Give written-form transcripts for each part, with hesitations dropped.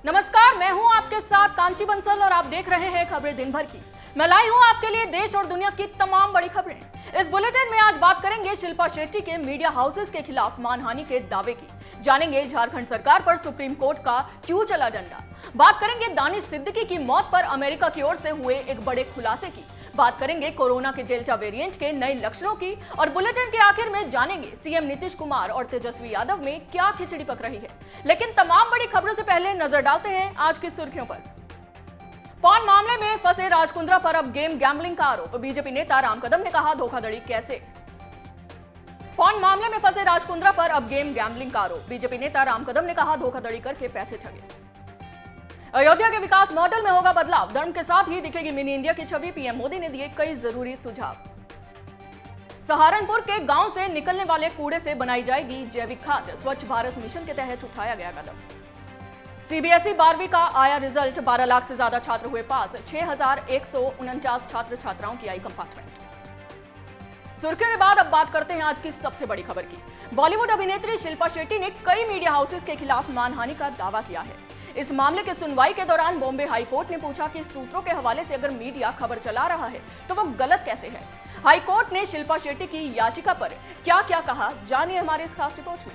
नमस्कार, मैं हूं आपके साथ कांची बंसल और आप देख रहे हैं खबरें दिन भर की। मैं लाई हूं आपके लिए देश और दुनिया की तमाम बड़ी खबरें। इस बुलेटिन में आज बात करेंगे शिल्पा शेट्टी के मीडिया हाउसेस के खिलाफ मानहानि के दावे की। जानेंगे झारखंड सरकार पर सुप्रीम कोर्ट का क्यों चला डंडा। बात करेंगे दानिश सिद्दीकी की मौत पर अमेरिका की ओर से हुए एक बड़े खुलासे की। बात करेंगे कोरोना के डेल्टा वेरिएंट के नए लक्षणों की और बुलेटिन के आखिर में जानेंगे सीएम नीतीश कुमार और तेजस्वी यादव में क्या खिचड़ी पक रही है। लेकिन तमाम बड़ी खबरों से पहले नजर डालते हैं आज की सुर्खियों पर। पॉर्न मामले में फंसे राज कुंद्रा पर अब गेम गैम्बलिंग का आरोप। बीजेपी नेता राम कदम ने कहा धोखाधड़ी कैसे। पॉर्न मामले में फंसे राज कुंद्रा पर अब गेम गैम्बलिंग का आरोप। बीजेपी नेता राम कदम ने कहा धोखाधड़ी करके पैसे ठगे। अयोध्या के विकास मॉडल में होगा बदलाव, धर्म के साथ ही दिखेगी मिनी इंडिया की छवि। पीएम मोदी ने दिए कई जरूरी सुझाव। सहारनपुर के गांव से निकलने वाले कूड़े से बनाई जाएगी जैविक खाद, स्वच्छ भारत मिशन के तहत उठाया गया कदम। सीबीएसई 12वीं का आया रिजल्ट, 12 लाख से ज्यादा छात्र हुए पास, 6149 छात्र छात्राओं की आई कंपार्टमेंट। सुर्खियों के बाद अब बात करते हैं आज की सबसे बड़ी खबर की। बॉलीवुड अभिनेत्री शिल्पा शेट्टी ने कई मीडिया हाउसेस के खिलाफ मानहानि का दावा किया है। इस मामले की सुनवाई के दौरान बॉम्बे हाई कोर्ट ने पूछा कि सूत्रों के हवाले से अगर मीडिया खबर चला रहा है तो वो गलत कैसे है। हाई कोर्ट ने शिल्पा शेट्टी की याचिका पर क्या क्या कहा, जानिए हमारे इस खास रिपोर्ट में।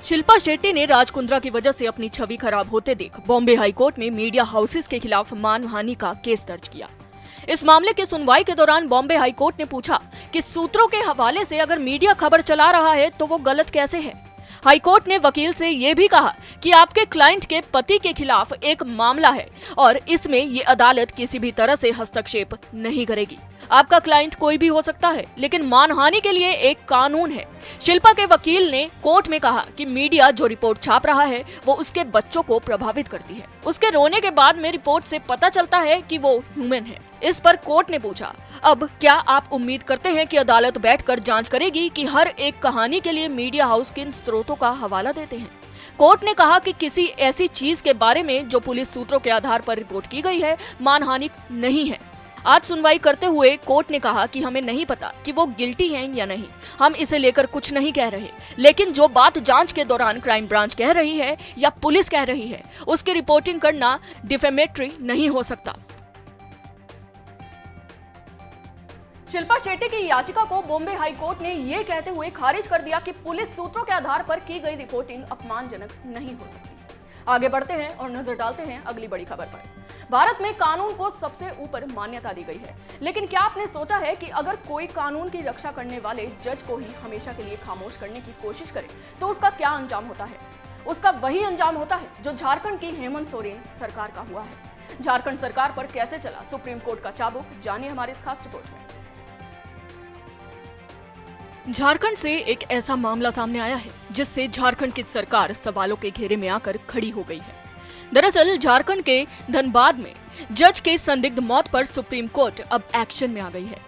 शिल्पा शेट्टी ने राज कुंद्रा की वजह से अपनी छवि खराब होते देख बॉम्बे हाई कोर्ट में मीडिया हाउसेस के खिलाफ मानहानि का केस दर्ज किया। इस मामले की सुनवाई के दौरान बॉम्बे हाई कोर्ट ने पूछा कि सूत्रों के हवाले से अगर मीडिया खबर चला रहा है तो वो गलत कैसे है। हाई कोर्ट ने वकील से ये भी कहा कि आपके क्लाइंट के पति के खिलाफ एक मामला है और इसमें ये अदालत किसी भी तरह से हस्तक्षेप नहीं करेगी। आपका क्लाइंट कोई भी हो सकता है, लेकिन मानहानि के लिए एक कानून है। शिल्पा के वकील ने कोर्ट में कहा कि मीडिया जो रिपोर्ट छाप रहा है वो उसके बच्चों को प्रभावित करती है। उसके रोने के बाद में रिपोर्ट से पता चलता है कि वो ह्यूमन है। इस पर कोर्ट ने पूछा, अब क्या आप उम्मीद करते हैं कि अदालत बैठकर जांच करेगी कि हर एक कहानी के लिए मीडिया हाउस किन स्रोतों का हवाला देते हैं। कोर्ट ने कहा कि किसी ऐसी चीज के बारे में जो पुलिस सूत्रों के आधार पर रिपोर्ट की गई है मानहानि नहीं है। आज सुनवाई करते हुए कोर्ट ने कहा कि हमें नहीं पता कि वो गिल्टी हैं या नहीं, हम इसे लेकर कुछ नहीं कह रहे, लेकिन जो बात जांच के दौरान क्राइम ब्रांच कह रही है या पुलिस कह रही है उसकी रिपोर्टिंग करना डिफेमेटरी नहीं हो सकता। शिल्पा शेट्टी की याचिका को बॉम्बे हाई कोर्ट ने यह कहते हुए खारिज कर दिया कि पुलिस सूत्रों के आधार पर की गई रिपोर्टिंग अपमानजनक नहीं हो सकती। आगे बढ़ते हैं और नजर डालते हैं अगली बड़ी खबर पर। भारत में कानून को सबसे ऊपर मान्यता दी गई है, लेकिन क्या आपने सोचा है कि अगर कोई कानून की रक्षा करने वाले जज को ही हमेशा के लिए खामोश करने की कोशिश करे तो उसका क्या अंजाम होता है। उसका वही अंजाम होता है जो झारखंड की हेमंत सोरेन सरकार का हुआ है। झारखंड सरकार पर कैसे चला सुप्रीम कोर्ट का चाबुक, जानिए हमारे इस खास रिपोर्ट में। झारखंड से एक ऐसा मामला सामने आया है जिससे झारखंड की सरकार सवालों के घेरे में आकर खड़ी हो गई है। दरअसल झारखंड के धनबाद में जज के संदिग्ध मौत पर सुप्रीम कोर्ट अब एक्शन में आ गई है।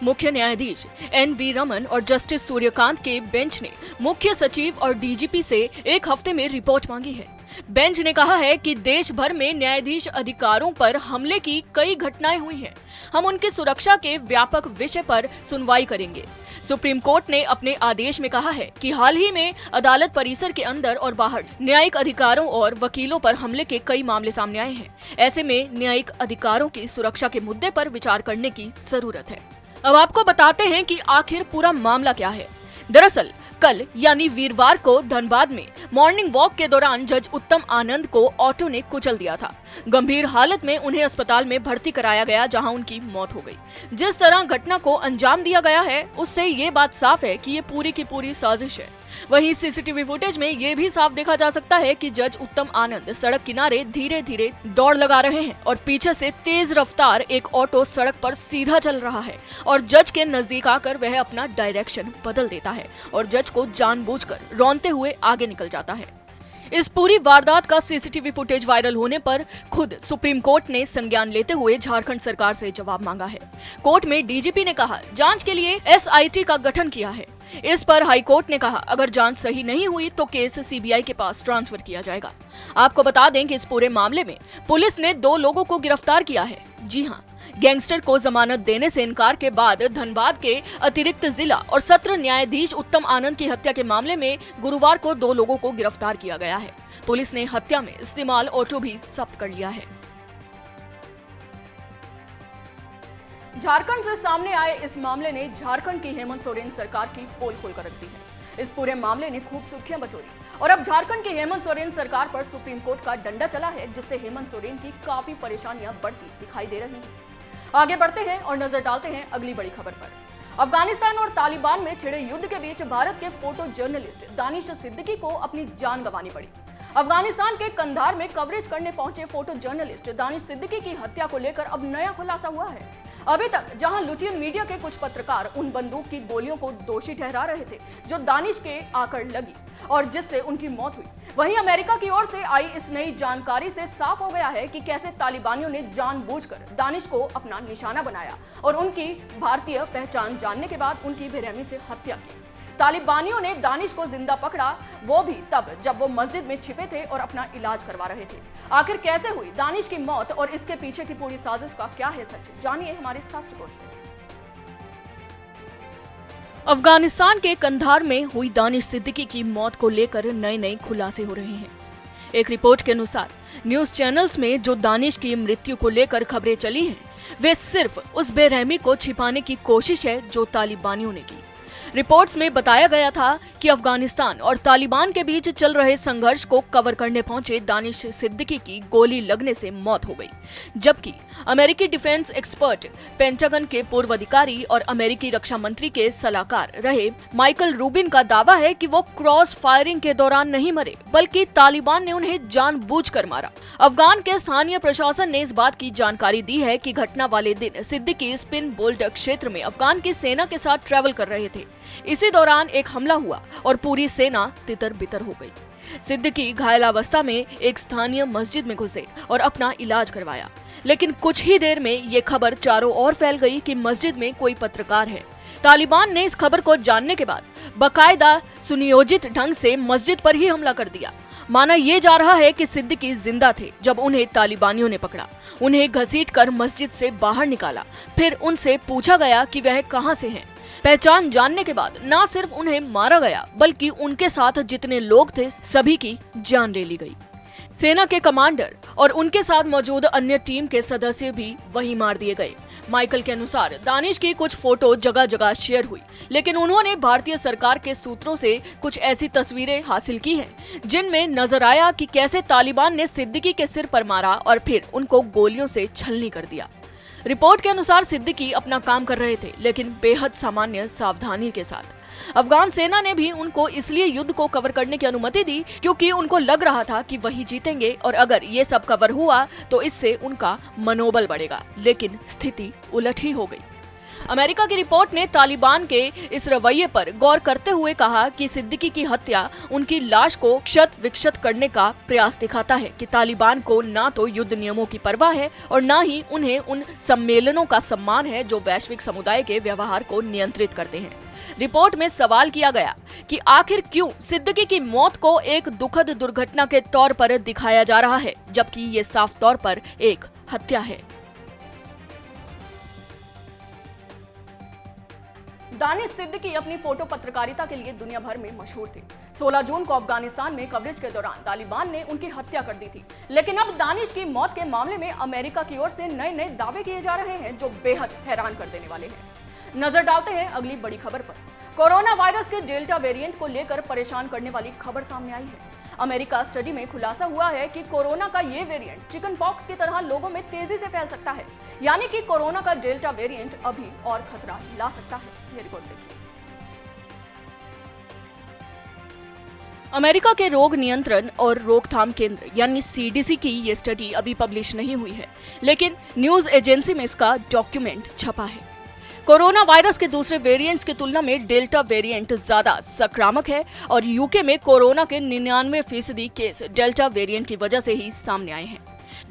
मुख्य न्यायाधीश एन.वी. रमन और जस्टिस सूर्यकांत के बेंच ने मुख्य सचिव और डीजीपी से एक हफ्ते में रिपोर्ट मांगी है। बेंच ने कहा है कि देश भर में न्यायाधीश अधिकारों पर हमले की कई घटनाएं हुई हैं। हम उनकी सुरक्षा के व्यापक विषय पर सुनवाई करेंगे। सुप्रीम कोर्ट ने अपने आदेश में कहा है कि हाल ही में अदालत परिसर के अंदर और बाहर न्यायिक अधिकारों और वकीलों पर हमले के कई मामले सामने आए हैं। ऐसे में न्यायिक अधिकारों की सुरक्षा के मुद्दे पर विचार करने की जरूरत है। अब आपको बताते हैं कि आखिर पूरा मामला क्या है। दरअसल कल यानी वीरवार को धनबाद में मॉर्निंग वॉक के दौरान जज उत्तम आनंद को ऑटो ने कुचल दिया था। गंभीर हालत में उन्हें अस्पताल में भर्ती कराया गया, जहां उनकी मौत हो गई। जिस तरह घटना को अंजाम दिया गया है उससे ये बात साफ है कि ये पूरी की पूरी साजिश है। वहीं सीसीटीवी फुटेज में ये भी साफ देखा जा सकता है कि जज उत्तम आनंद सड़क किनारे धीरे धीरे दौड़ लगा रहे हैं और पीछे से तेज रफ्तार एक ऑटो सड़क पर सीधा चल रहा है और जज के नजदीक आकर वह अपना डायरेक्शन बदल देता है और जज को जानबूझकर रौंदते हुए आगे निकल जाता है। इस पूरी वारदात का सीसीटीवी फुटेज वायरल होने पर खुद सुप्रीम कोर्ट ने संज्ञान लेते हुए झारखंड सरकार से जवाब मांगा है। कोर्ट में डीजीपी ने कहा जांच के लिए एसआईटी का गठन किया है। इस पर हाई कोर्ट ने कहा अगर जांच सही नहीं हुई तो केस सीबीआई के पास ट्रांसफर किया जाएगा। आपको बता दें कि इस पूरे मामले में पुलिस ने 2 लोगों को गिरफ्तार किया है। जी हां, गैंगस्टर को जमानत देने से इनकार के बाद धनबाद के अतिरिक्त जिला और सत्र न्यायाधीश उत्तम आनंद की हत्या के मामले में गुरुवार को 2 लोगों को गिरफ्तार किया गया है। पुलिस ने हत्या में इस्तेमाल ऑटो भी जब्त कर लिया है। झारखंड से सामने आए इस मामले ने झारखंड की हेमंत सोरेन सरकार की पोल खोलकर रख दी है। इस पूरे मामले ने खूब सुर्खियां बटोरी और अब झारखंड की हेमंत सोरेन सरकार पर सुप्रीम कोर्ट का डंडा चला है, जिससे हेमंत सोरेन की काफी परेशानियां बढ़ती दिखाई दे रही हैं। आगे बढ़ते हैं और नजर डालते हैं अगली बड़ी खबर पर। अफगानिस्तान और तालिबान में छिड़े युद्ध के बीच भारत के फोटो जर्नलिस्ट दानिश सिद्दीकी को अपनी जान गंवानी पड़ी। अफगानिस्तान के कंधार में कवरेज करने पहुंचे फोटो जर्नलिस्ट दानिश सिद्दीकी की हत्या को लेकर अब नया खुलासा हुआ है। अभी तक जहां लुटियन मीडिया के कुछ पत्रकार उन बंदूक की गोलियों को दोषी ठहरा रहे थे जो दानिश के आकर लगी और जिससे उनकी मौत हुई, वहीं अमेरिका की ओर से आई इस नई जानकारी से साफ हो गया है कि कैसे तालिबानियों ने जानबूझकर दानिश को अपना निशाना बनाया और उनकी भारतीय पहचान जानने के बाद उनकी बेरहमी से हत्या की। तालिबानियों ने दानिश को जिंदा पकड़ा, वो भी तब जब वो मस्जिद में छिपे थे और अपना इलाज करवा रहे थे। आखिर कैसे हुई दानिश की मौत और इसके पीछे की पूरी साजिश का क्या है सच, जानिए हमारी इस खास रिपोर्ट से। अफगानिस्तान के कंधार में हुई दानिश सिद्दीकी की मौत को लेकर नए खुलासे हो रहे हैं। एक रिपोर्ट के अनुसार न्यूज चैनल्स में जो दानिश की मृत्यु को लेकर खबरें चली हैं, वे सिर्फ उस बेरहमी को छिपाने की कोशिश है जो तालिबानियों ने की। रिपोर्ट्स में बताया गया था कि अफगानिस्तान और तालिबान के बीच चल रहे संघर्ष को कवर करने पहुंचे दानिश सिद्दीकी की गोली लगने से मौत हो गई, जबकि अमेरिकी डिफेंस एक्सपर्ट, पेंटागन के पूर्व अधिकारी और अमेरिकी रक्षा मंत्री के सलाहकार रहे माइकल रूबिन का दावा है कि वो क्रॉस फायरिंग के दौरान नहीं मरे, बल्कि तालिबान ने उन्हें जानबूझकर मारा। अफगान के स्थानीय प्रशासन ने इस बात की जानकारी दी है कि घटना वाले दिन सिद्दीकी स्पिन बोल्ट क्षेत्र में अफगान की सेना के साथ ट्रैवल कर रहे थे। इसी दौरान एक हमला हुआ और पूरी सेना तितर बितर हो गई। सिद्दीकी घायलावस्था में एक स्थानीय मस्जिद में घुसे और अपना इलाज करवाया, लेकिन कुछ ही देर में ये खबर चारों ओर फैल गई कि मस्जिद में कोई पत्रकार है। तालिबान ने इस खबर को जानने के बाद बाकायदा सुनियोजित ढंग से मस्जिद पर ही हमला कर दिया। माना यह जा रहा है कि सिद्दीकी जिंदा थे जब उन्हें तालिबानियों ने पकड़ा, उन्हें घसीटकर मस्जिद से बाहर निकाला, फिर उनसे पूछा गया कि वह कहां से हैं। पहचान जानने के बाद न सिर्फ उन्हें मारा गया, बल्कि उनके साथ जितने लोग थे सभी की जान ले ली गई। सेना के कमांडर और उनके साथ मौजूद अन्य टीम के सदस्य भी वहीं मार दिए गए। माइकल के अनुसार दानिश की कुछ फोटो जगह जगह शेयर हुई, लेकिन उन्होंने भारतीय सरकार के सूत्रों से कुछ ऐसी तस्वीरें हासिल की हैं, जिनमें नजर आया कि कैसे तालिबान ने सिद्दीकी के सिर पर मारा और फिर उनको गोलियों से छलनी कर दिया। रिपोर्ट के अनुसार सिद्दीकी अपना काम कर रहे थे, लेकिन बेहद सामान्य सावधानी के साथ। अफगान सेना ने भी उनको इसलिए युद्ध को कवर करने की अनुमति दी क्योंकि उनको लग रहा था कि वही जीतेंगे और अगर ये सब कवर हुआ तो इससे उनका मनोबल बढ़ेगा, लेकिन स्थिति उलट ही हो गई। अमेरिका की रिपोर्ट ने तालिबान के इस रवैये पर गौर करते हुए कहा कि सिद्दीकी की हत्या उनकी लाश को क्षत विक्षत करने का प्रयास दिखाता है कि तालिबान को ना तो युद्ध नियमों की परवाह है और ना ही उन्हें उन सम्मेलनों का सम्मान है जो वैश्विक समुदाय के व्यवहार को नियंत्रित करते हैं। रिपोर्ट में सवाल किया गया कि आखिर क्यों सिद्दीकी की मौत को एक दुखद दुर्घटना के तौर पर दिखाया जा रहा है, जबकि ये साफ तौर पर एक हत्या है। दानिश सिद्दीकी अपनी फोटो पत्रकारिता के लिए दुनिया भर में मशहूर थे। 16 जून को अफगानिस्तान में कवरेज के दौरान तालिबान ने उनकी हत्या कर दी थी, लेकिन अब दानिश की मौत के मामले में अमेरिका की ओर से नए दावे किए जा रहे हैं जो बेहद हैरान कर देने वाले हैं। नजर डालते हैं अगली बड़ी खबर पर। कोरोना वायरस के डेल्टा वेरिएंट को लेकर परेशान करने वाली खबर सामने आई है। अमेरिका स्टडी में खुलासा हुआ है कि कोरोना का ये वेरिएंट चिकन पॉक्स की तरह लोगों में तेजी से फैल सकता है, यानी कि कोरोना का डेल्टा वेरिएंट अभी और खतरा ला सकता है। ये रिपोर्ट देखिए। अमेरिका के रोग नियंत्रण और रोकथाम केंद्र यानी सीडीसी की ये स्टडी अभी पब्लिश नहीं हुई है, लेकिन न्यूज एजेंसी में इसका डॉक्यूमेंट छपा है। कोरोना वायरस के दूसरे वेरिएंट्स की तुलना में डेल्टा वेरिएंट ज्यादा संक्रामक है और यूके में कोरोना के 99% केस डेल्टा वेरिएंट की वजह से ही सामने आए हैं।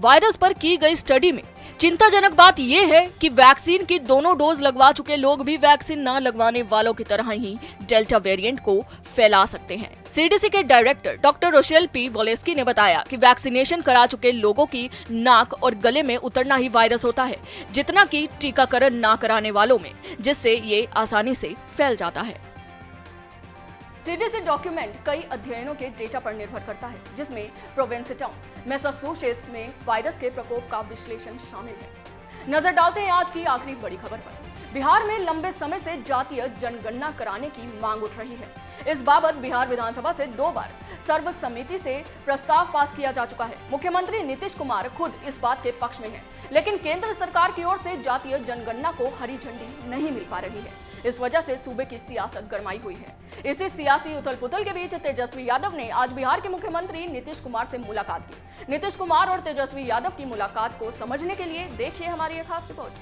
वायरस पर की गई स्टडी में चिंताजनक बात यह है कि वैक्सीन की दोनों डोज लगवा चुके लोग भी वैक्सीन न लगवाने वालों की तरह ही डेल्टा वेरिएंट को फैला सकते हैं। सीडीसी के डायरेक्टर डॉक्टर रोशेल पी वोलेस्की ने बताया कि वैक्सीनेशन करा चुके लोगों की नाक और गले में उतरना ही वायरस होता है, जितना कि टीकाकरण ना कराने वालों में, जिससे ये आसानी से फैल जाता है। सीडीसी डॉक्यूमेंट कई अध्ययनों के डेटा पर निर्भर करता है, जिसमें प्रोवेंसिटाउन, मैसाचुसेट्स में वायरस के प्रकोप का विश्लेषण शामिल है। नजर डालते हैं आज की आखिरी बड़ी खबर पर। बिहार में लंबे समय से जातीय जनगणना कराने की मांग उठ रही है। इस बाबत बिहार विधानसभा से 2 बार सर्वसम्मति से प्रस्ताव पास किया जा चुका है। मुख्यमंत्री नीतीश कुमार खुद इस बात के पक्ष में हैं, लेकिन केंद्र सरकार की ओर से जातीय जनगणना को हरी झंडी नहीं मिल पा रही है। इस वजह से सूबे की सियासत गरमाई हुई है। इसी सियासी उथल-पुथल के बीच तेजस्वी यादव ने आज बिहार के मुख्यमंत्री नीतीश कुमार से मुलाकात की। नीतीश कुमार और तेजस्वी यादव की मुलाकात को समझने के लिए देखिए हमारी एक खास रिपोर्ट।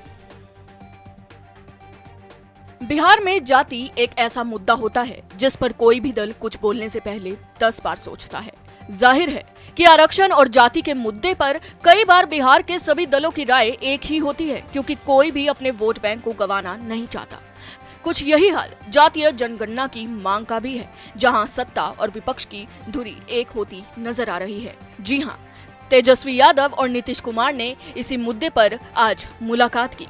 बिहार में जाति एक ऐसा मुद्दा होता है जिस पर कोई भी दल कुछ बोलने से पहले 10 बार सोचता है। जाहिर है कि आरक्षण और जाति के मुद्दे पर कई बार बिहार के सभी दलों की राय एक ही होती है, क्योंकि कोई भी अपने वोट बैंक को गंवाना नहीं चाहता। कुछ यही हाल जातीय जनगणना की मांग का भी है, जहां सत्ता और विपक्ष की धुरी एक होती नजर आ रही है। जी हां, तेजस्वी यादव और नीतीश कुमार ने इसी मुद्दे पर आज मुलाकात की।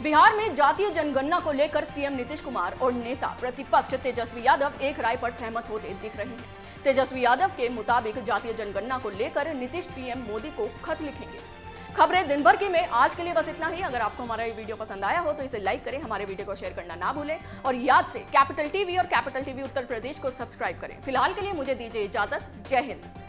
बिहार में जातीय जनगणना को लेकर सीएम नीतीश कुमार और नेता प्रतिपक्ष तेजस्वी यादव एक राय पर सहमत होते दिख रहे हैं। तेजस्वी यादव के मुताबिक जातीय जनगणना को लेकर नीतीश पीएम मोदी को खत लिखेंगे। खबरें दिन भर की में आज के लिए बस इतना ही। अगर आपको हमारा ये वीडियो पसंद आया हो तो इसे लाइक करें, हमारे वीडियो को शेयर करना ना भूलें और याद से कैपिटल टीवी और कैपिटल टीवी उत्तर प्रदेश को सब्सक्राइब करें। फिलहाल के लिए मुझे दीजिए इजाजत। जय हिंद।